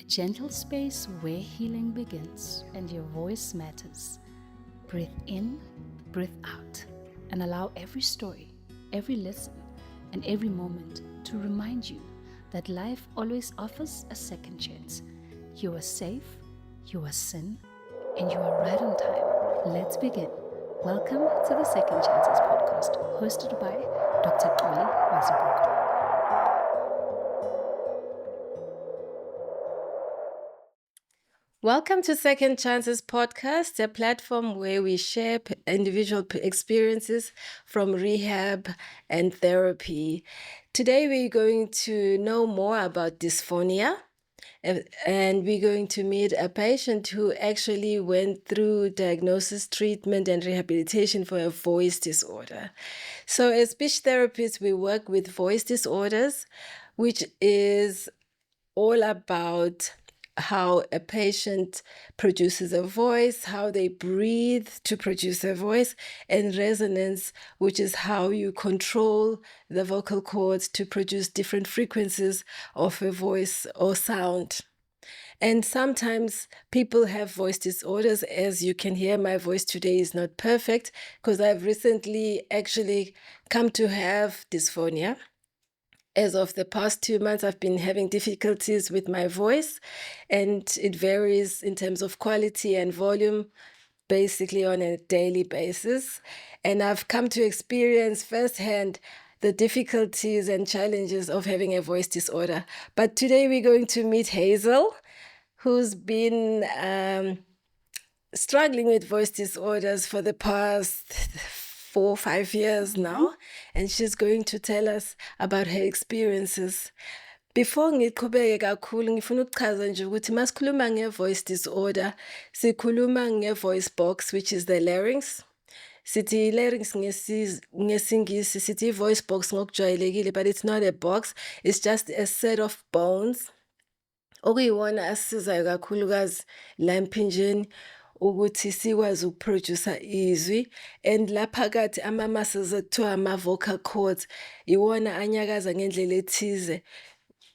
gentle space where healing begins and your voice matters. Breathe in, breathe out, and allow every story, every lesson, and every moment to remind you that life always offers a second chance. You are safe, you are seen, and you are right on time. Let's begin. Welcome to the Second Chances podcast, hosted by Dr. Xolly. Welcome to Second Chances podcast, a platform where we share individual experiences from rehab and therapy. Today we're going to know more about dysphonia, and we're going to meet a patient who actually went through diagnosis, treatment, and rehabilitation for a voice disorder. So as speech therapists, we work with voice disorders, which is all about how a patient produces a voice, how they breathe to produce a voice, and resonance, which is how you control the vocal cords to produce different frequencies of a voice or sound. And sometimes people have voice disorders. As you can hear, my voice today is not perfect because I've recently actually come to have dysphonia. As of the past 2 months, I've been having difficulties with my voice, and it varies in terms of quality and volume, basically on a daily basis. And I've come to experience firsthand the difficulties and challenges of having a voice disorder. But today we're going to meet Hazel, who's been struggling with voice disorders for the past 4 or 5 years now, and she's going to tell us about her experiences. Before ngiqhubeke kakhulu ngifuna ukuchaza nje ukuthi masikhuluma nge-voice disorder sikhuluma nge-voice box, which is the larynx. Sithi larynx ngesingisi sithi voice box ngokujwayelekile, but it's not a box, it's just a set of bones okuyiwona asisizayo kakhulukazi la emphinjeni ukuthi sikwazi ukuproducer izwi, and laphakathi ama-muscles ekuthiwa ama-vocal cords iwona anyakaza ngendlela ethize,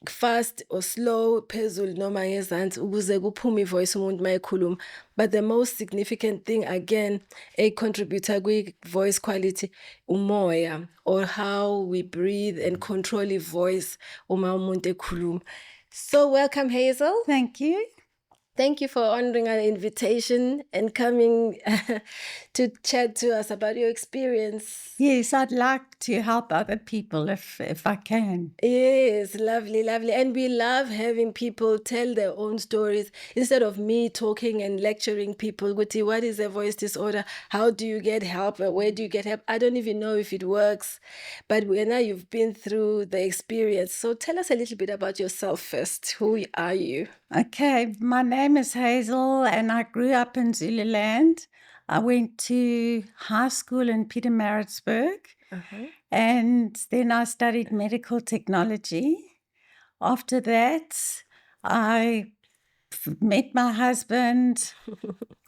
fast or slow, phezulu noma ngezansi, ukuze kuphume ivoice umuntu mayekhuluma. But the most significant thing again econtributor kwi-voice quality umoya, or how we breathe and control ivoice uma umuntu ekhuluma. So welcome, Hazel. Thank you. Thank you for honoring our invitation and coming to chat to us about your experience. Yes, I'd like to help other people if I can. Yes, lovely, lovely. And we love having people tell their own stories instead of me talking and lecturing people. Guti, what is a voice disorder? How do you get help? Where do you get help? I don't even know if it works. But now you've been through the experience. So tell us a little bit about yourself first. Who are you? Okay, my name is Hazel and I grew up in Zululand. I went to high school in Pietermaritzburg and then I studied medical technology. After that, I met my husband.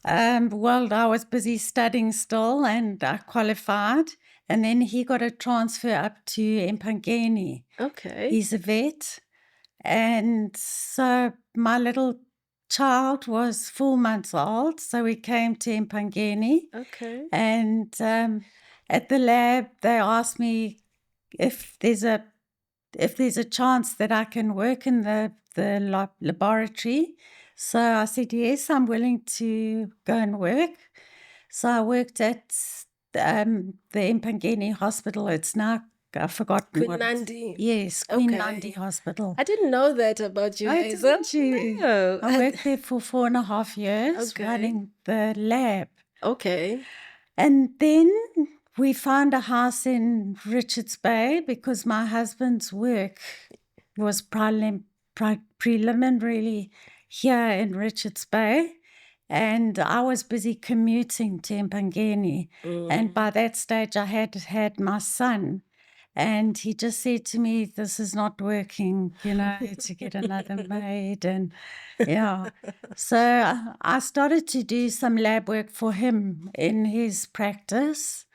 Well, I was busy studying still and I qualified. And then he got a transfer up to Empangeni. Okay. He's a vet. And so my little child was 4 months old, so we came to Empangeni. Okay. And at the lab, they asked me if there's a chance that I can work in the laboratory. So I said, yes, I'm willing to go and work. So I worked at the Empangeni Hospital. It's now, I've forgotten Queen Nandi. Yes, Queen Okay. Nandi Hospital. I didn't know that about you, Hazel. Didn't you? No. I worked there for 4.5 years, Okay. running the lab. Okay. And then we found a house in Richards Bay because my husband's work was preliminarily here in Richards Bay. And I was busy commuting to Empangeni. And by that stage, I had my son. And he just said to me, this is not working, to get another maid. And yeah. So I started to do some lab work for him in his practice.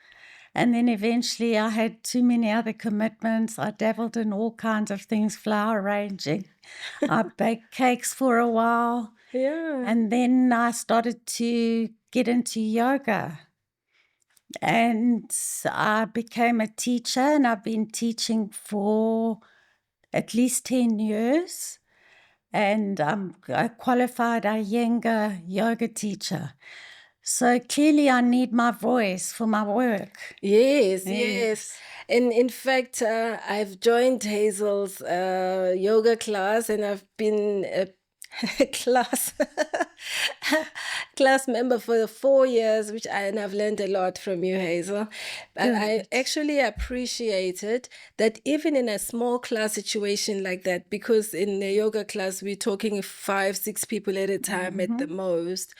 And then eventually I had too many other commitments. I dabbled in all kinds of things, flower arranging. I baked cakes for a while. Yeah. And then I started to get into yoga. And I became a teacher, and I've been teaching for at least 10 years. And I'm a qualified Iyengar yoga teacher. So clearly I need my voice for my work. Yes. And in fact, I've joined Hazel's yoga class, and I've been a class class member for 4 years, and I've learned a lot from you, Hazel. But I actually appreciated that even in a small class situation like that, because in a yoga class we're talking 5-6 people at a time at the most.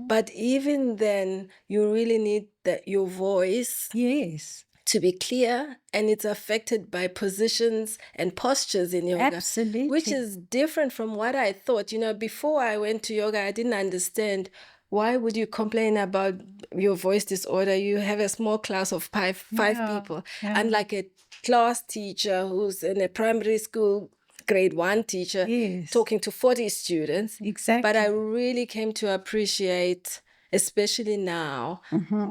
But even then, you really need your voice Yes. to be clear, and it's affected by positions and postures in yoga. Absolutely. Which is different from what I thought. Before I went to yoga, I didn't understand why would you complain about your voice disorder. You have a small class of five people. Unlike a class teacher who's in a primary school grade 1 teacher talking to 40 students. Exactly. But I really came to appreciate, especially now,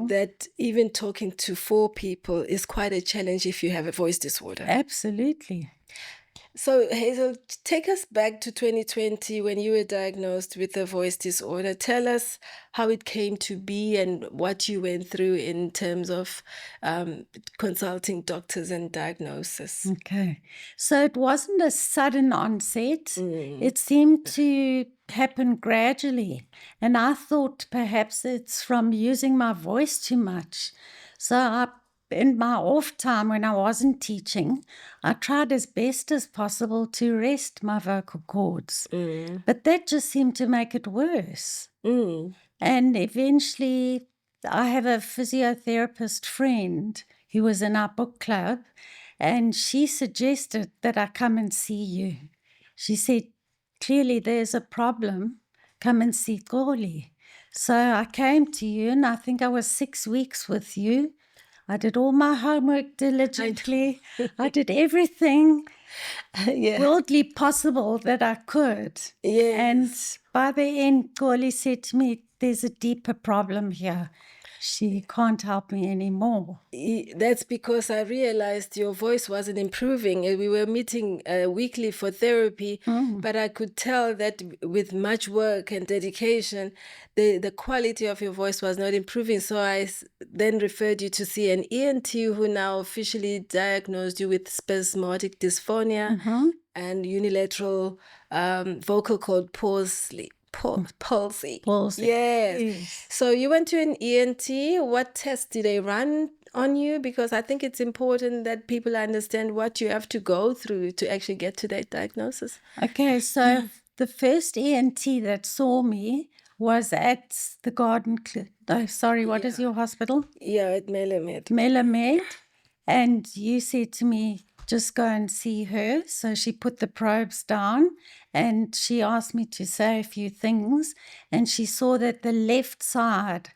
that even talking to 4 people is quite a challenge if you have a voice disorder. Absolutely. So, Hazel, take us back to 2020 when you were diagnosed with a voice disorder. Tell us how it came to be and what you went through in terms of consulting doctors and diagnosis. Okay. So it wasn't a sudden onset. It seemed to happen gradually. And I thought perhaps it's from using my voice too much. So in my off time when I wasn't teaching, I tried as best as possible to rest my vocal cords. But that just seemed to make it worse. And eventually, I have a physiotherapist friend who was in our book club, and she suggested that I come and see you. She said, clearly there's a problem. Come and see Xolly. So I came to you, and I think I was 6 weeks with you. I did all my homework diligently. I did everything worldly possible that I could. Yes. And by the end, Xolly said to me, there's a deeper problem here. She can't help me anymore. That's because I realized your voice wasn't improving. We were meeting weekly for therapy, but I could tell that with much work and dedication, the quality of your voice was not improving. So I then referred you to see an ENT who now officially diagnosed you with spasmodic dysphonia and unilateral vocal cord palsy. Palsy. Yes. So you went to an ENT. What tests did they run on you? Because I think it's important that people understand what you have to go through to actually get to that diagnosis. Okay, so the first ENT that saw me was at the Garden what is your hospital? Yeah, at Melamed. Melamed. And you said to me, just go and see her. So she put the probes down and she asked me to say a few things. And she saw that the left side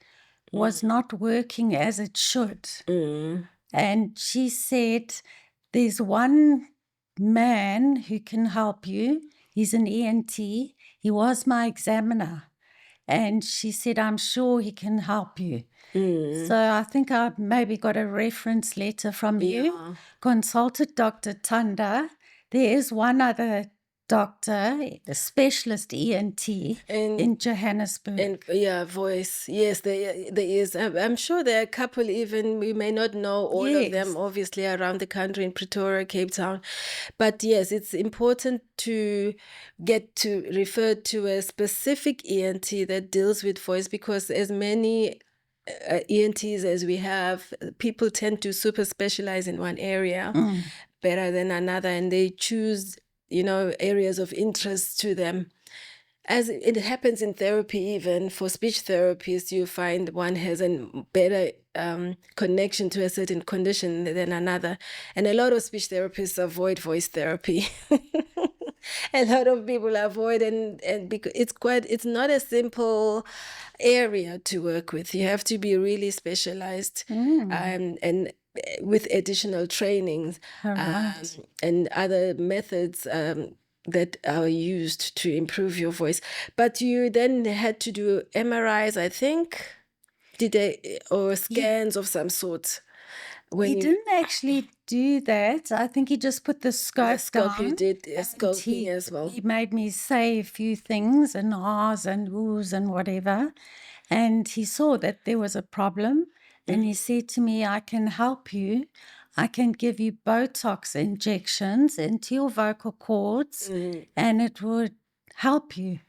was not working as it should. And she said, there's one man who can help you. He's an ENT. He was my examiner. And she said, I'm sure he can help you. So I think I maybe got a reference letter from you. Consulted Dr. Tanda. There is one other doctor, a specialist ENT in Johannesburg. And voice. Yes, there is. I'm sure there are a couple even, we may not know all of them, obviously, around the country in Pretoria, Cape Town. But yes, it's important to get to refer to a specific ENT that deals with voice, because as many ENTs as we have, people tend to super specialize in one area better than another, and they choose areas of interest to them. As it happens in therapy, even for speech therapists, you find one has a better connection to a certain condition than another. And a lot of speech therapists avoid voice therapy. a lot of people avoid, and because it's not a simple area to work with. You have to be really specialized, and with additional trainings and other methods that are used to improve your voice. But you then had to do MRIs, I think, or scans of some sort. He didn't actually do that. I think he just put the scope down. You did scoping as well. He made me say a few things and ahs and oohs and whatever. And he saw that there was a problem. And he said to me, I can help you. I can give you Botox injections into your vocal cords and it would help you.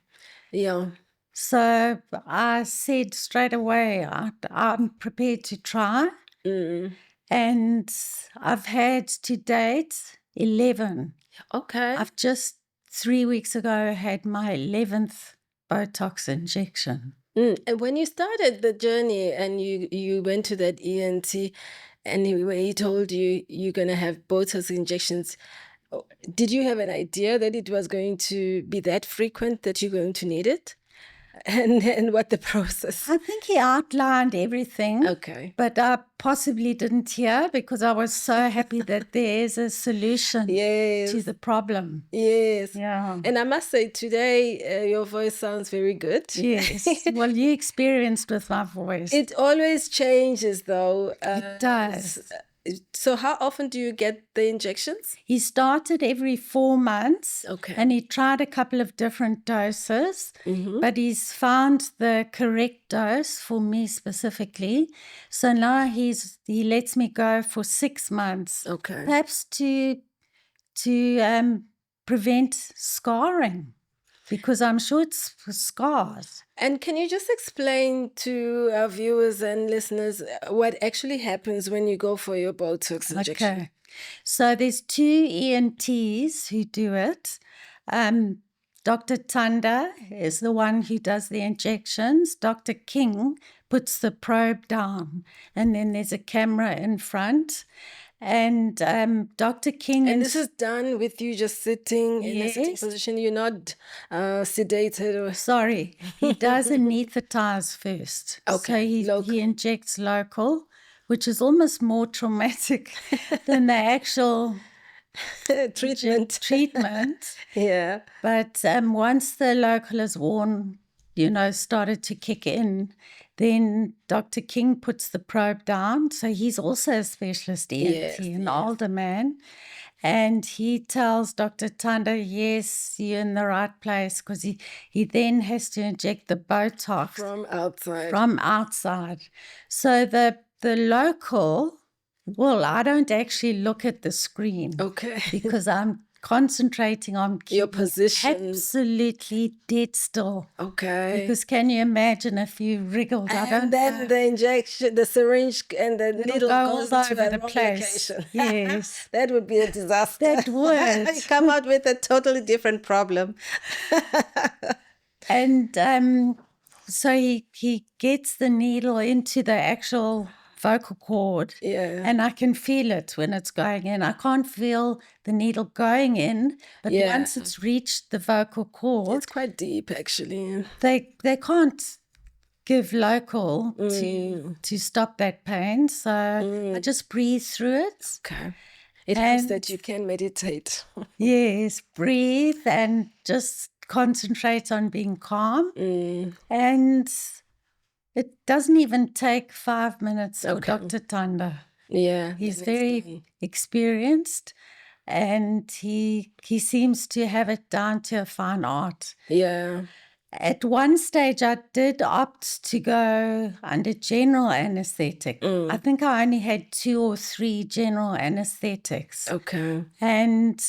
Yeah. So I said straight away, I'm prepared to try. And I've had to date 11. Okay. I've just 3 weeks ago had my 11th Botox injection. And when you started the journey and you went to that ENT and he told you you're going to have Botox injections, did you have an idea that it was going to be that frequent that you're going to need it? And what the process? I think he outlined everything. Okay. But I possibly didn't hear because I was so happy that there's a solution to the problem. Yes. Yeah. And I must say, today your voice sounds very good. Yes. Well, you experienced with my voice. It always changes, though. It does. So how often do you get the injections? He started every 4 months. Okay. And he tried a couple of different doses, but he's found the correct dose for me specifically. So now he lets me go for 6 months. Okay. Perhaps to prevent scarring, because I'm sure it's for scars. And can you just explain to our viewers and listeners what actually happens when you go for your Botox injection? Okay. So there's 2 ENTs who do it. Dr. Tanda is the one who does the injections. Dr. King puts the probe down, and then there's a camera in front. And Dr. King... And this is done with you just sitting in a sitting position. You're not sedated or... Sorry. He does anesthetize first. Okay. So he injects local, which is almost more traumatic than the actual... treatment. Yeah. But once the local is worn, started to kick in, then Dr. King puts the probe down. So he's also a specialist ENT, an older man. And he tells Dr. Tanda, yes, you're in the right place, because he then has to inject the Botox. From outside. So the local... Well, I don't actually look at the screen. Okay. Because I'm concentrating on your position. Absolutely dead still. Okay. Because can you imagine if you wriggled? And then the injection, the syringe and the needle goes all to over the wrong place. Location. Yes. That would be a disaster. That would. You come out with a totally different problem. And so he gets the needle into the actual vocal cord, and I can feel it when it's going in. I can't feel the needle going in, but once it's reached the vocal cord, it's quite deep actually. They can't give local to stop that pain, so I just breathe through it. Okay. It helps that you can meditate. Yes, breathe and just concentrate on being calm. And it doesn't even take 5 minutes for Dr. Tanda. Yeah. He's very experienced, and he seems to have it down to a fine art. Yeah. At one stage, I did opt to go under general anesthetic. I think I only had 2 or 3 general anesthetics. Okay. And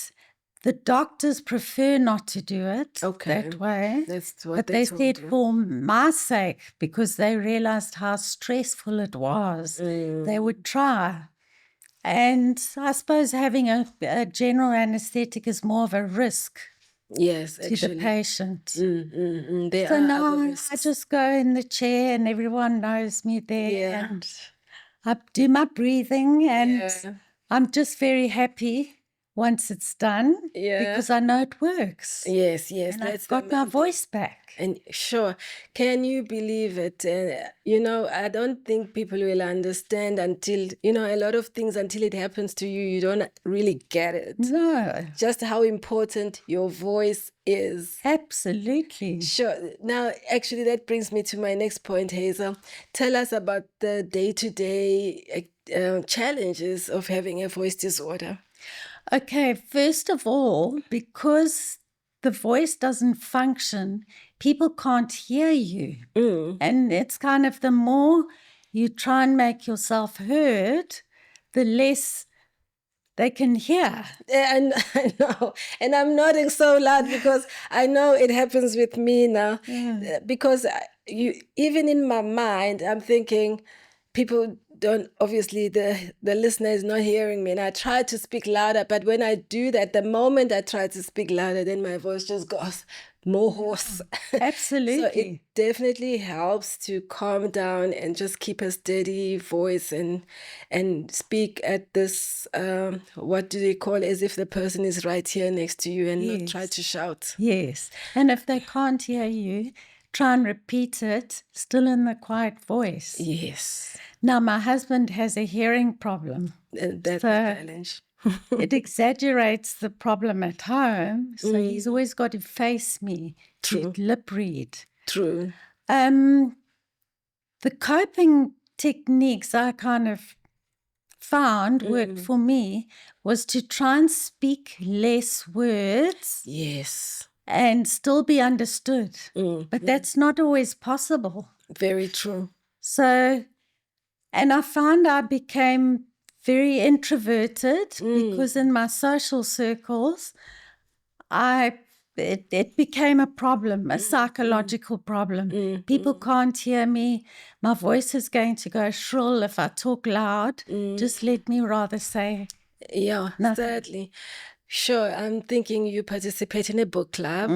the doctors prefer not to do it that way. That's what but they said for my sake, because they realized how stressful it was, they would try. And I suppose having a general anesthetic is more of a risk. Yes, to the patient. There so are now other risks. I just go in the chair and everyone knows me there, and I do my breathing, and I'm just very happy once it's done because I know it works. Yes, And that's I've got my voice back. And sure, can you believe it? I don't think people will understand until, a lot of things, until it happens to you, you don't really get it. No. Just how important your voice is. Absolutely. Sure. Now, actually, that brings me to my next point, Hazel. Tell us about the day-to-day challenges of having a voice disorder. Okay, first of all, because the voice doesn't function, people can't hear you. And it's kind of the more you try and make yourself heard, the less they can hear. And I know. And I'm nodding so loud because I know it happens with me now. Because even in my mind, I'm thinking people don't, obviously the listener is not hearing me, and I try to speak louder, but when I do that, the moment I try to speak louder, then my voice just goes more hoarse. Absolutely. So it definitely helps to calm down and just keep a steady voice and speak at this, what do they call, as if the person is right here next to you, and not try to shout. Yes. And if they can't hear you, try and repeat it still in the quiet voice. Yes. Now, my husband has a hearing problem. That's a challenge. It exaggerates the problem at home, so he's always got to face me to lip read. True. The coping techniques I kind of found worked for me was to try and speak less words. Yes. And still be understood. But that's not always possible. Very true. So, and I found I became very introverted because in my social circles, it became a problem, a psychological problem. People can't hear me. My voice is going to go shrill if I talk loud. Just let me rather say nothing. Sadly. Sure, I'm thinking you participate in a book club.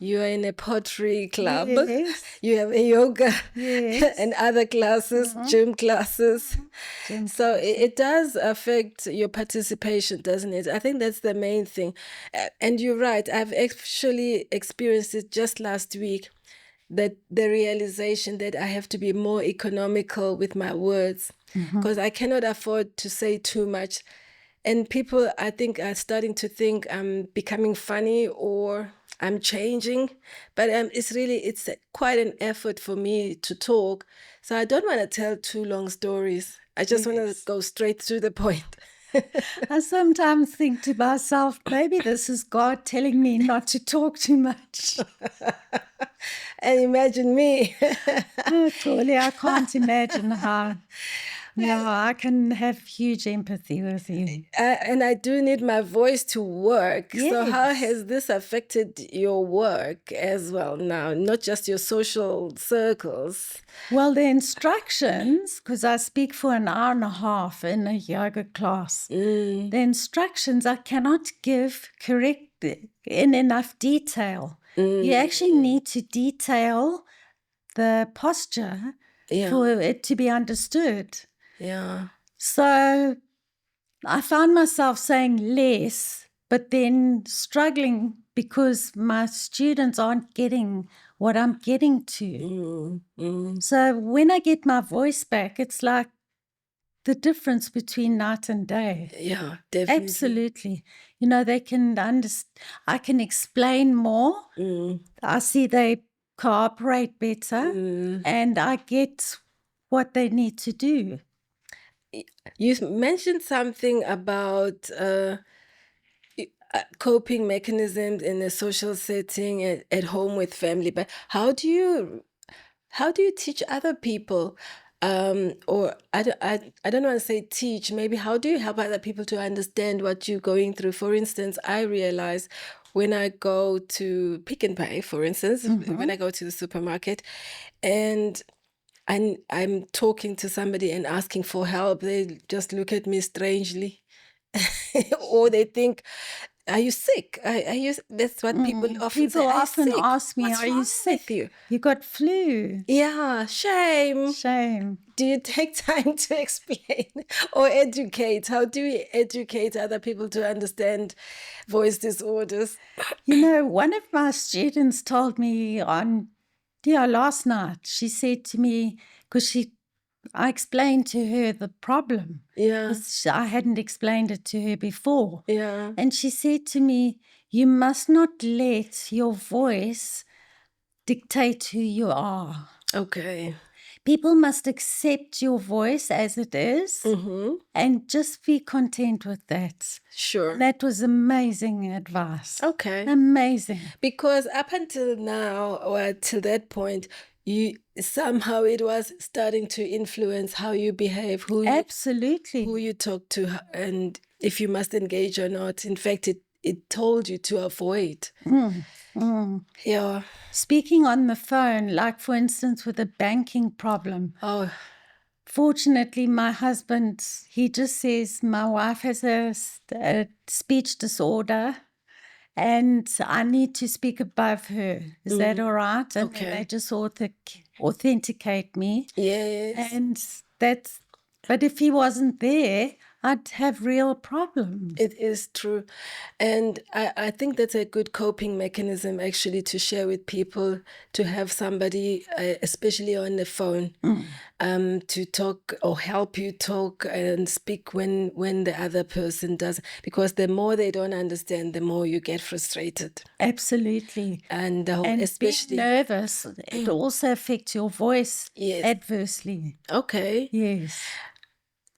You are in a pottery club. Yes. You have a yoga and other classes, gym classes. So it does affect your participation, doesn't it? I think that's the main thing. And you're right. I've actually experienced it just last week, that the realization that I have to be more economical with my words, because I cannot afford to say too much. And people, I think, are starting to think I'm becoming funny or I'm changing. But it's quite an effort for me to talk. So I don't want to tell too long stories. I just want to go straight to the point. I sometimes think to myself, maybe this is God telling me not to talk too much. And imagine me. Oh, Xolly, I can't imagine how. No, I can have huge empathy with you. And I do need my voice to work. Yes. So how has this affected your work as well now, not just your social circles? Well, the instructions, because I speak for an hour and a half in a yoga class, the instructions I cannot give correct in enough detail. You actually need to detail the posture for it to be understood. Yeah. So I found myself saying less, but then struggling because my students aren't getting what I'm getting to. So when I get my voice back, it's like the difference between night and day. Yeah, definitely. Absolutely. They can I can explain more. I see they cooperate better, and I get what they need to do. You mentioned something about coping mechanisms in a social setting at home with family, but how do you teach other people, or I don't want to say teach, maybe how do you help other people to understand what you're going through? For instance, I realize when I go to Pick n Pay, for instance, when I go to the supermarket and I'm talking to somebody and asking for help, they just look at me strangely. Or they think are you sick? Are you? That's what people often say. People "Are you often sick? ask me, What's "Are wrong you with sick? you?" You got flu?" Yeah, shame. Shame. Do you take time to explain or educate? How do we educate other people to understand voice disorders? You know, one of my students told me last night, she said to me, because I explained to her the problem, Yeah, because I hadn't explained it to her before. yeah. And she said to me, "You must not let your voice dictate who you are. Okay. People must accept your voice as it is Mm-hmm. and just be content with that." Sure. And that was amazing advice. Okay. Amazing. Because up until now, or till that point, you somehow it was starting to influence how you behave, who Absolutely. you talk to, and if you must engage or not. In fact, it told you to avoid. Yeah. Speaking on the phone, like for instance with a banking problem. Oh, Fortunately, my husband, he just says, "My wife has a speech disorder and I need to speak above her. Is that all right?" And then Okay. they just authenticate me. yes. And but if he wasn't there, I'd have real problems. It is true. And I think that's a good coping mechanism, actually, to share with people, to have somebody, especially on the phone, to talk or help you talk and speak when the other person does. Because the more they don't understand, the more you get frustrated. Absolutely. And especially being nervous, it also affects your voice Yes. adversely. Okay. Yes.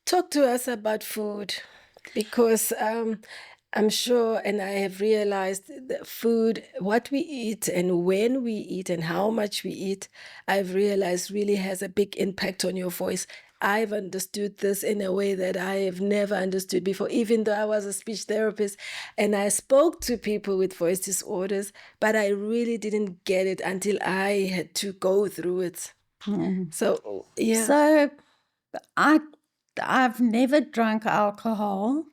Talk to us about food, because I'm sure, and I have realized that food, what we eat and when we eat and how much we eat, I've realized really has a big impact on your voice. I've understood this in a way that I have never understood before, even though I was a speech therapist and I spoke to people with voice disorders, but I really didn't get it until I had to go through it. So, yeah. So I've never drunk alcohol,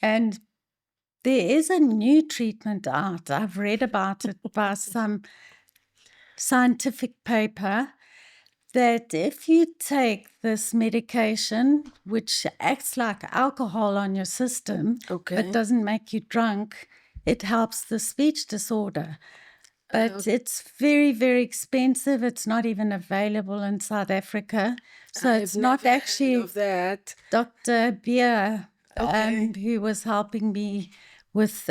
and there is a new treatment out. I've read about it by some scientific paper that if you take this medication, which acts like alcohol on your system, Okay. but doesn't make you drunk, it helps the speech disorder. But it's very, very expensive. It's not even available in South Africa. So it's not never heard actually of that. Dr. Beer Okay. who was helping me with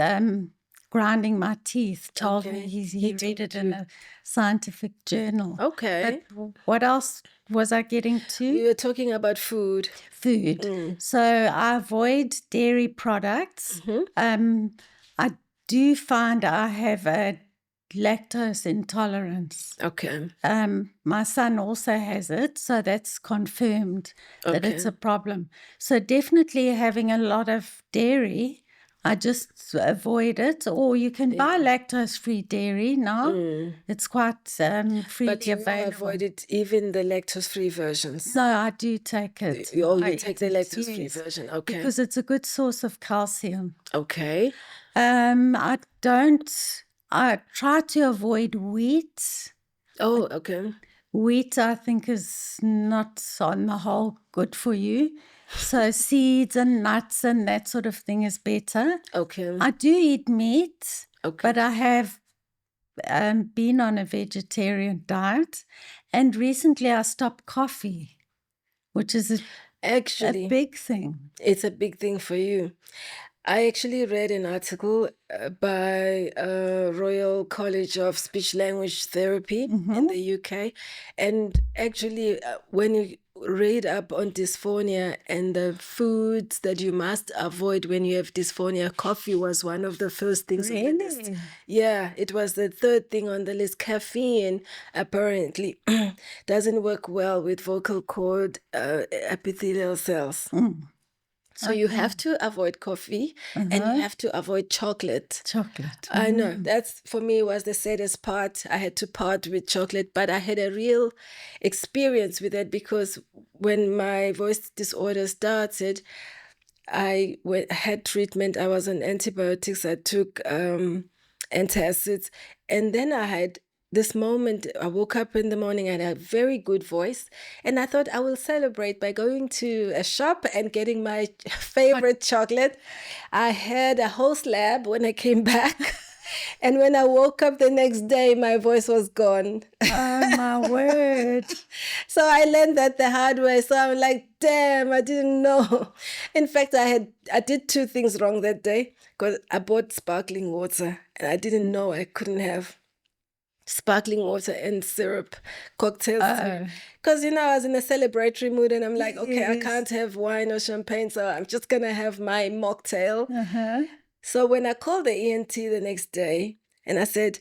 grinding my teeth, told me he read it in a scientific journal. Okay. But what else was I getting to? We were talking about food. Food. So I avoid dairy products. I do find I have a lactose intolerance. Okay. My son also has it, so that's confirmed that it's a problem. So definitely having a lot of dairy, I just avoid it. Or you can buy lactose-free dairy now. It's quite freely But you available. avoided even the lactose-free versions. No, I do take it. Oh, you I take eat the it, lactose-free yes, version. Okay. because it's a good source of calcium. Okay. I try to avoid wheat. Oh, okay. Wheat, I think, is not on the whole good for you. So seeds and nuts and that sort of thing is better. Okay. I do eat meat, Okay. but I have been on a vegetarian diet. And recently I stopped coffee, which is Actually, a big thing. it's a big thing for you. I actually read an article by Royal College of Speech Language Therapy in the UK. And actually, when you read up on dysphonia and the foods that you must avoid when you have dysphonia, coffee was one of the first things on the list. Really? Yeah, it was the third thing on the list. Caffeine apparently doesn't work well with vocal cord epithelial cells. So you have to avoid coffee and you have to avoid chocolate. Chocolate. I know. That's, for me, was the saddest part. I had to part with chocolate, but I had a real experience with it because when my voice disorder started, had treatment. I was on antibiotics. I took antacids. And then I had this moment, I woke up in the morning, I had a very good voice. And I thought I will celebrate by going to a shop and getting my favorite chocolate. I had a whole slab when I came back. And when I woke up the next day, my voice was gone. Oh, my word. So I learned that the hard way. So I'm like, damn, I didn't know. In fact, I did two things wrong that day because I bought sparkling water and I didn't know I couldn't have sparkling water and syrup cocktails. Because, I was in a celebratory mood and I'm like, okay, I can't have wine or champagne, so I'm just going to have my mocktail. So when I called the ENT the next day and I said,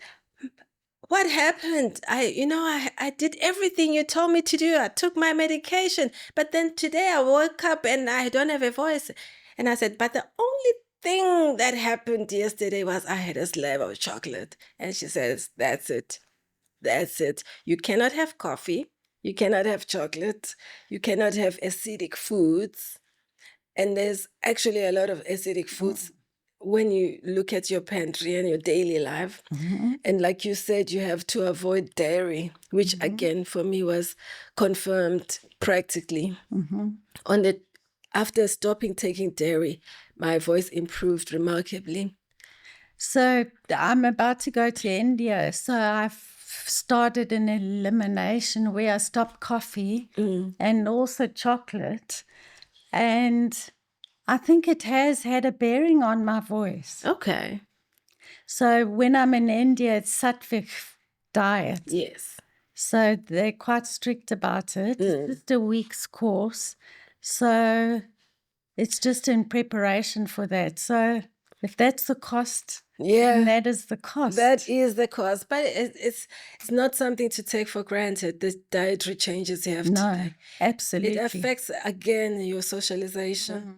what happened? I did everything you told me to do. I took my medication. But then today I woke up and I don't have a voice. And I said, but the only thing that happened yesterday was I had a slab of chocolate. And she says, that's it. That's it. You cannot have coffee. You cannot have chocolate. You cannot have acidic foods. And there's actually a lot of acidic foods when you look at your pantry and your daily life. And like you said, you have to avoid dairy, which again for me was confirmed practically. After stopping taking dairy, my voice improved remarkably. So I'm about to go to India. So I've started an elimination where I stopped coffee and also chocolate. And I think it has had a bearing on my voice. Okay. So when I'm in India, it's Sattvic diet. Yes. So they're quite strict about it. It's just a week's course. So it's just in preparation for that. So if that's the cost, then that is the cost. That is the cost. But it's not something to take for granted, the dietary changes you have to make. No, absolutely. It affects, again, your socialization.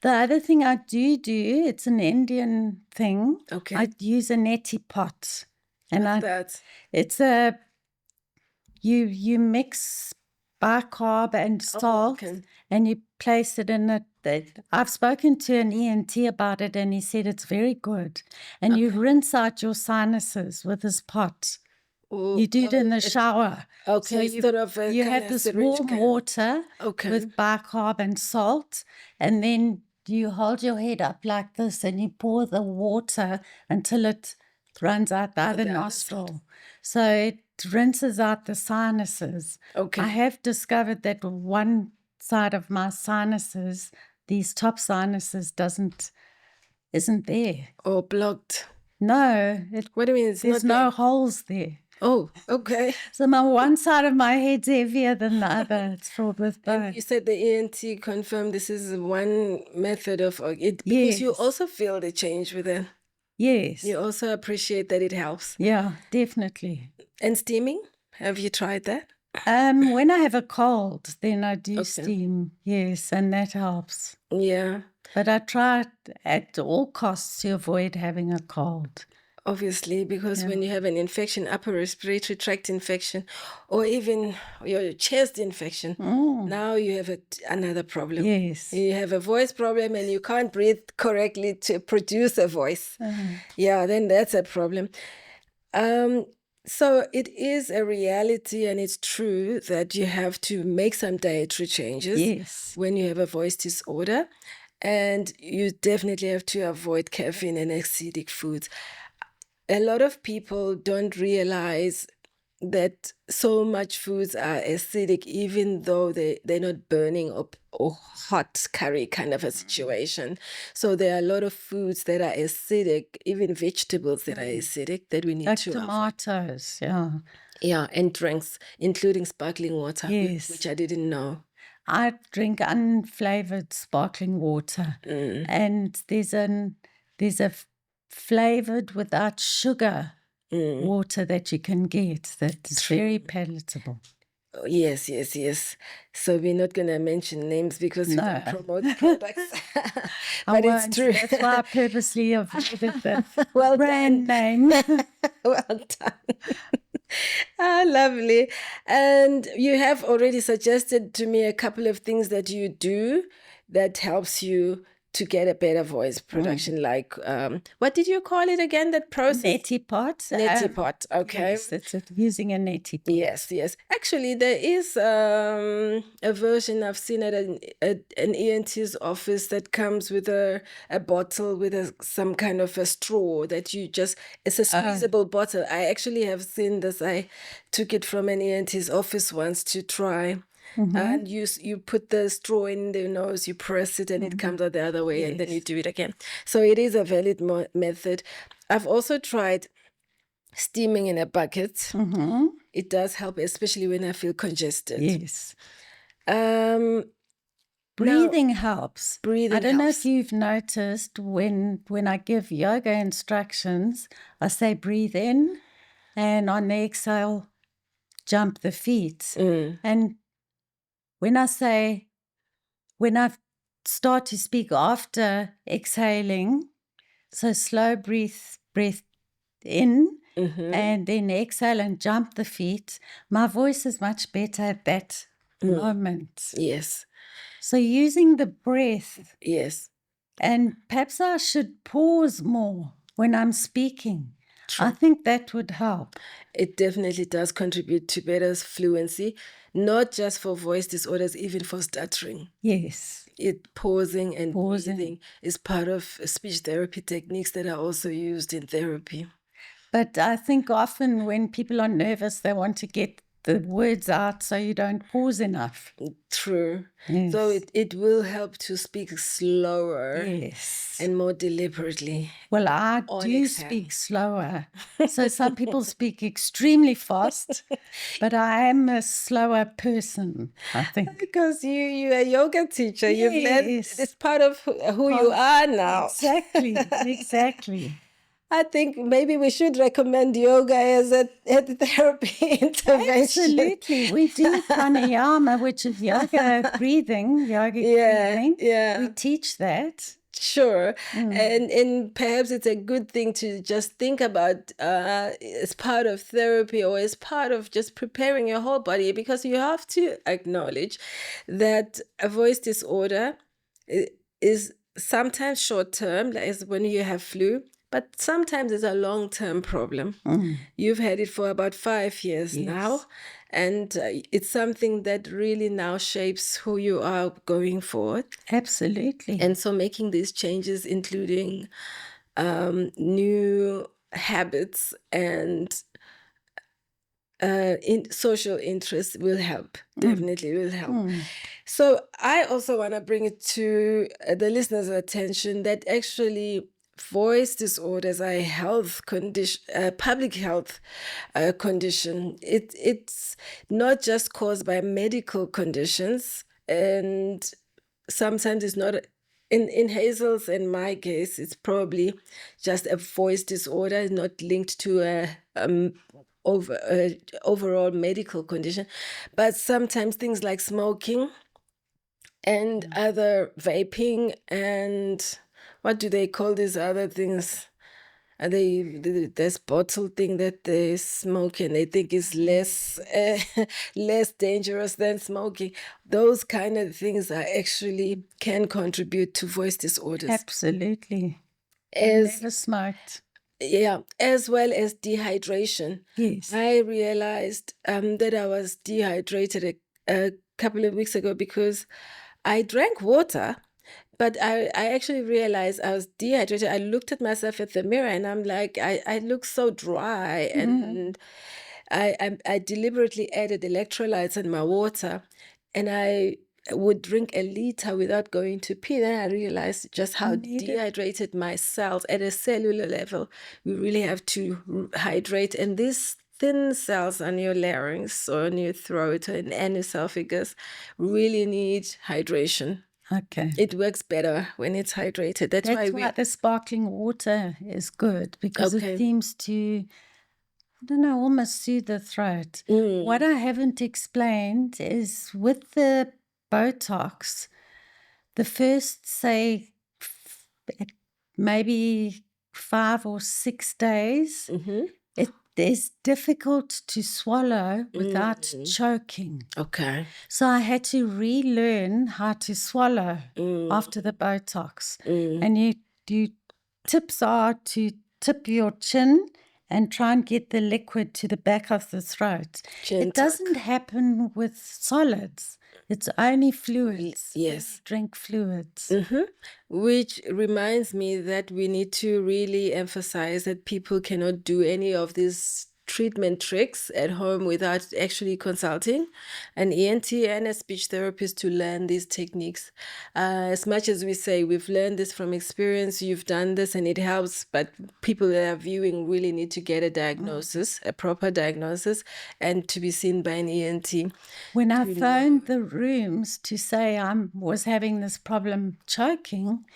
The other thing I do, it's an Indian thing. Okay. I use a neti pot. And it's you mix bicarb and salt and you place it in I've spoken to an ENT about it and he said it's very good. And you rinse out your sinuses with this pot. You do it in the shower. Okay, so you have this warm water with bicarb and salt, and then you hold your head up like this and you pour the water until it runs out the other nostril. So it rinses out the sinuses. Okay. I have discovered that one side of my sinuses, these top sinuses, isn't there. Or blocked. No. What do you mean? There's no holes there. Oh, okay. So one side of my head's heavier than the other. It's filled with bone. You said the ENT confirmed this is one method of it because you also feel the change with it. Yes. You also appreciate that it helps. Yeah, definitely. And steaming? Have you tried that? When I have a cold, then I do steam. Yes, and that helps. Yeah. But I try at all costs to avoid having a cold. Obviously, because when you have an infection, upper respiratory tract infection, or even your chest infection, now you have another problem. Yes. You have a voice problem and you can't breathe correctly to produce a voice. Yeah, then that's a problem. So it is a reality and it's true that you have to make some dietary changes when you have a voice disorder. And you definitely have to avoid caffeine and acidic foods. A lot of people don't realize that so much foods are acidic, even though they're not burning up or hot curry kind of a situation. So there are a lot of foods that are acidic, even vegetables that are acidic that we need like to tomatoes, Yeah, and drinks, including sparkling water, which I didn't know. I drink unflavored sparkling water, and there's a flavored without sugar water that you can get that's very palatable. Oh, yes. So we're not going to mention names because we don't promote products. But it's true. That's why I purposely avoided the Well brand name. Well done. Lovely. And you have already suggested to me a couple of things that you do that helps you to get a better voice production. Like, what did you call it again? That process? Neti pot. Neti pot. Okay. Yes, it's using a neti pot. Yes. Actually, there is a version I've seen at an ENT's office that comes with a bottle with some kind of a straw that you just, it's a squeezable bottle. I actually have seen this. I took it from an ENT's office once to try. And you put the straw in the nose, you press it, and it comes out the other way, and then you do it again. So it is a valid method. I've also tried steaming in a bucket. It does help, especially when I feel congested. Yes. Breathing helps. Breathing I don't know helps. if you've noticed when I give yoga instructions, I say breathe in, and on the exhale, jump the feet. And when I start to speak after exhaling, so slow breath in, and then exhale and jump the feet, my voice is much better at that moment. Yes. So using the breath. Yes. And perhaps I should pause more when I'm speaking. True. I think that would help. It definitely does contribute to better fluency, not just for voice disorders, even for stuttering. Yes. Pausing and breathing is part of speech therapy techniques that are also used in therapy. But I think often when people are nervous, they want to get the words out so you don't pause enough. True. Yes. So it will help to speak slower. Yes. And more deliberately. Well, I do speak slower. So some people speak extremely fast, but I am a slower person, I think. Because you're a yoga teacher. Yes. You've learned, it's part of who you are now. Exactly. I think maybe we should recommend yoga as a therapy intervention. Absolutely. We do pranayama, which is yoga breathing, breathing. Yeah. We teach that. Sure. And perhaps it's a good thing to just think about as part of therapy or as part of just preparing your whole body, because you have to acknowledge that a voice disorder is sometimes short-term, like when you have flu, but sometimes it's a long-term problem. You've had it for about 5 years now, and it's something that really now shapes who you are going forward. Absolutely. And so making these changes, including new habits and in social interests, will help. Definitely will help. So I also want to bring it to the listeners' attention that actually voice disorders are a health condition, public health condition. It's not just caused by medical conditions, and sometimes it's not. In Hazel's and my case, it's probably just a voice disorder, not linked to a overall medical condition. But sometimes things like smoking and other vaping and what do they call these other things? This bottle thing that they smoke and they think is less dangerous than smoking. Those kind of things are actually can contribute to voice disorders. Absolutely. Never smoked. Yeah, as well as dehydration. Yes. I realized that I was dehydrated a couple of weeks ago because I drank water. But I actually realized I was dehydrated. I looked at myself at the mirror and I'm like, I look so dry. And I deliberately added electrolytes in my water. And I would drink a liter without going to pee. Then I realized just how dehydrated my cells at a cellular level. We really have to hydrate. And these thin cells on your larynx or on your throat and esophagus really need hydration. Okay. It works better when it's hydrated. That's why the sparkling water is good, because it seems to, I don't know, almost soothe the throat. What I haven't explained is with the Botox, the first, say, maybe 5 or 6 days, is difficult to swallow without choking. Okay. So I had to relearn how to swallow after the Botox. And you tips are to tip your chin and try and get the liquid to the back of the throat. Chin It doesn't happen with solids. It's only fluids. Yes. Drink fluids. Which reminds me that we need to really emphasize that people cannot do any of these treatment tricks at home without actually consulting an ENT and a speech therapist to learn these techniques. As much as we say we've learned this from experience, you've done this and it helps, but people that are viewing really need to get a diagnosis, a proper diagnosis, and to be seen by an ENT. When I phoned the rooms to say I was having this problem choking,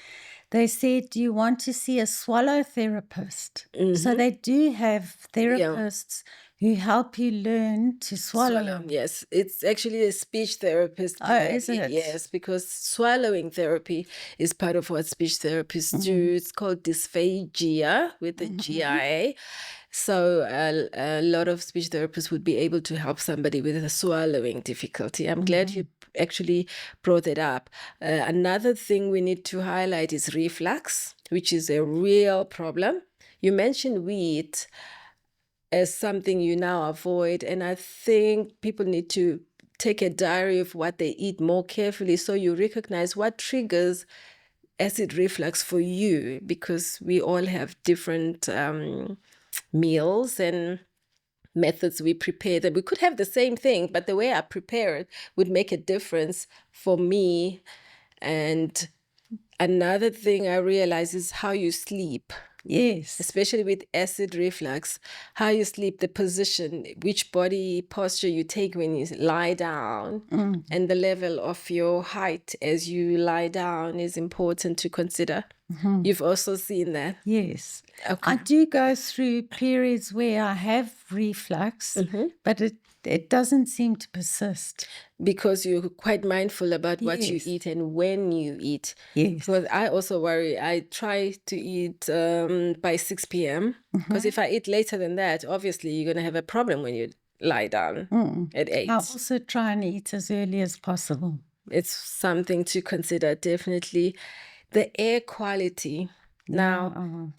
they said, do you want to see a swallow therapist? So they do have therapists who help you learn to swallow. Yes, it's actually a speech therapist. Oh, is it? Yes, because swallowing therapy is part of what speech therapists do. It's called dysphagia with the GIA. So a lot of speech therapists would be able to help somebody with a swallowing difficulty. I'm glad you actually brought it up. Another thing we need to highlight is reflux, which is a real problem. You mentioned wheat as something you now avoid, and I think people need to take a diary of what they eat more carefully so you recognize what triggers acid reflux for you, because we all have different meals and methods we prepare them. We could have the same thing, but the way I prepare it would make a difference for me. And another thing I realize is how you sleep. Yes. Especially with acid reflux, how you sleep, the position, which body posture you take when you lie down, and the level of your height as you lie down is important to consider. You've also seen that? Yes. Okay. I do go through periods where I have reflux, but it doesn't seem to persist. Because you're quite mindful about what you eat and when you eat. Yes. Because I also worry. I try to eat by 6 p.m. Because if I eat later than that, obviously you're going to have a problem when you lie down at 8. I also try and eat as early as possible. It's something to consider, definitely. The air quality. Now,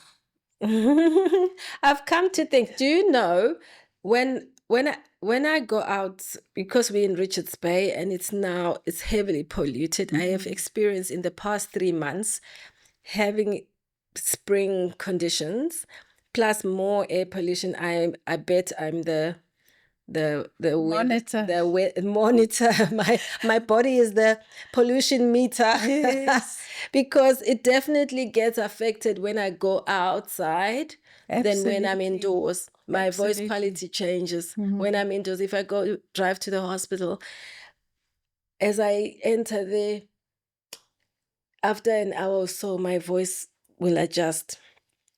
I've come to think, do you know when I go out, because we're in Richards Bay and it's heavily polluted, I have experienced in the past 3 months having spring conditions plus more air pollution. I bet I'm the Monitor. Monitor. My body is the pollution meter. Yes. Because it definitely gets affected when I go outside than when I'm indoors. My voice quality changes when I'm indoors. If I drive to the hospital, as I enter there, after an hour or so, my voice will adjust.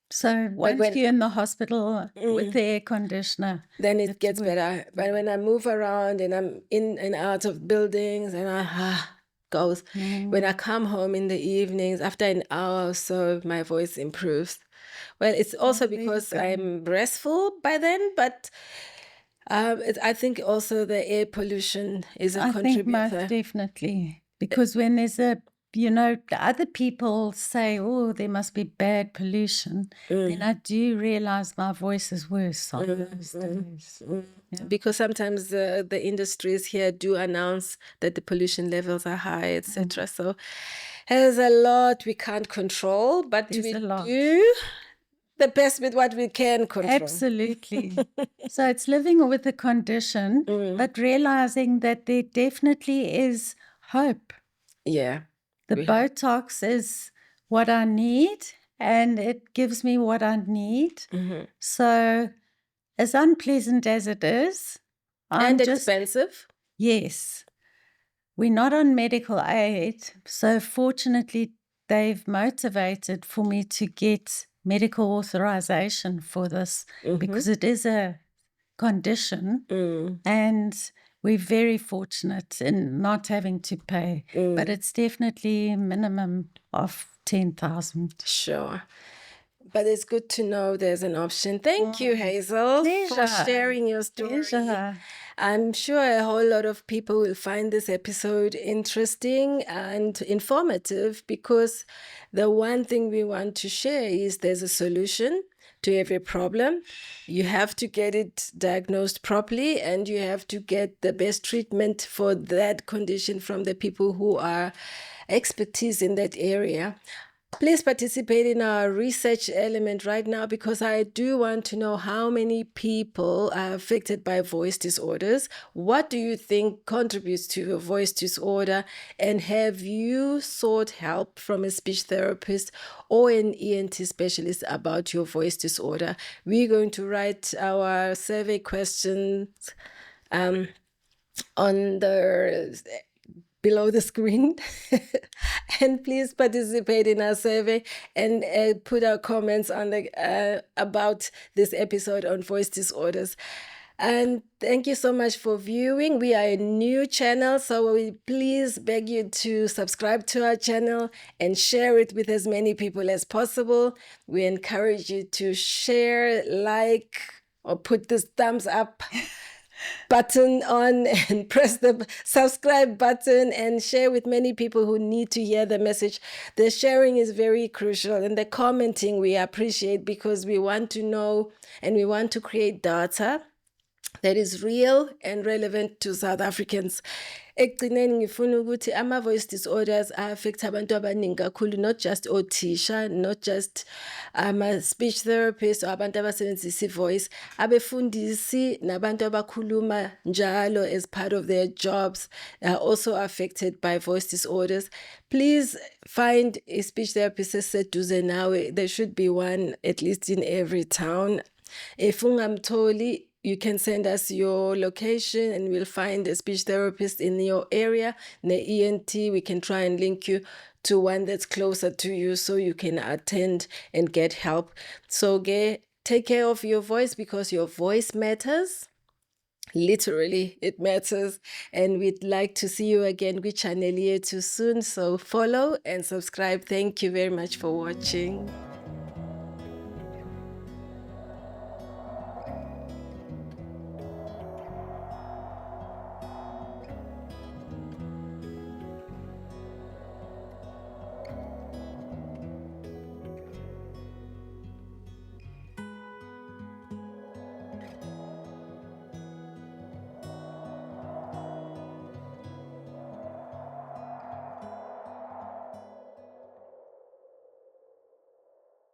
So once you're in the hospital with the air conditioner, then it gets better. But when I move around and I'm in and out of buildings and goes. When I come home in the evenings, after an hour or so, my voice improves. Well, it's also because I'm restful by then, but I think also the air pollution is a contributor. I think most definitely. Because when there's other people say, oh, there must be bad pollution, then I do realize my voice is worse on those days. Yeah. Because sometimes the industries here do announce that the pollution levels are high, etc. So there's a lot we can't control, but we do the best with what we can control. Absolutely. So it's living with the condition, but realizing that there definitely is hope. Yeah. The Botox is what I need, and it gives me what I need. So as unpleasant as it is, expensive. Yes. We're not on medical aid, so fortunately they've motivated for me to get medical authorization for this because it is a condition and we're very fortunate in not having to pay, but it's definitely a minimum of 10,000. Sure. But it's good to know there's an option. Thank you, Hazel, for Pleasure. sharing your story. Pleasure. I'm sure a whole lot of people will find this episode interesting and informative, because the one thing we want to share is there's a solution to every problem. You have to get it diagnosed properly, and you have to get the best treatment for that condition from the people who are expertise in that area. Please participate in our research element right now, because I do want to know how many people are affected by voice disorders. What do you think contributes to a voice disorder? And have you sought help from a speech therapist or an ENT specialist about your voice disorder? We're going to write our survey questions on the below the screen. And please participate in our survey and put our comments on the about this episode on voice disorders. And thank you so much for viewing. We are a new channel, so we please beg you to subscribe to our channel and share it with as many people as possible. We encourage you to share, like, or put this thumbs up button on and press the subscribe button and share with many people who need to hear the message. The sharing is very crucial, and the commenting we appreciate, because we want to know and we want to create data that is real and relevant to South Africans. Ekugcineni ngifuna ukuthi ama-voice disorders affect abantu abaningi kakhulu, not just othisha, not just ama-speech therapists or abantu abasebenzisa i-voice, abefundisi nabantu abakhuluma njalo as part of their jobs are also affected by voice disorders. Please find a speech therapist eseduze nawe. There should be one at least in every town. If ungamtholi, you can send us your location and we'll find a speech therapist in your area. The ENT, we can try and link you to one that's closer to you so you can attend and get help. So take care of your voice, because your voice matters. Literally, it matters. And we'd like to see you again with channel here too soon. So follow and subscribe. Thank you very much for watching.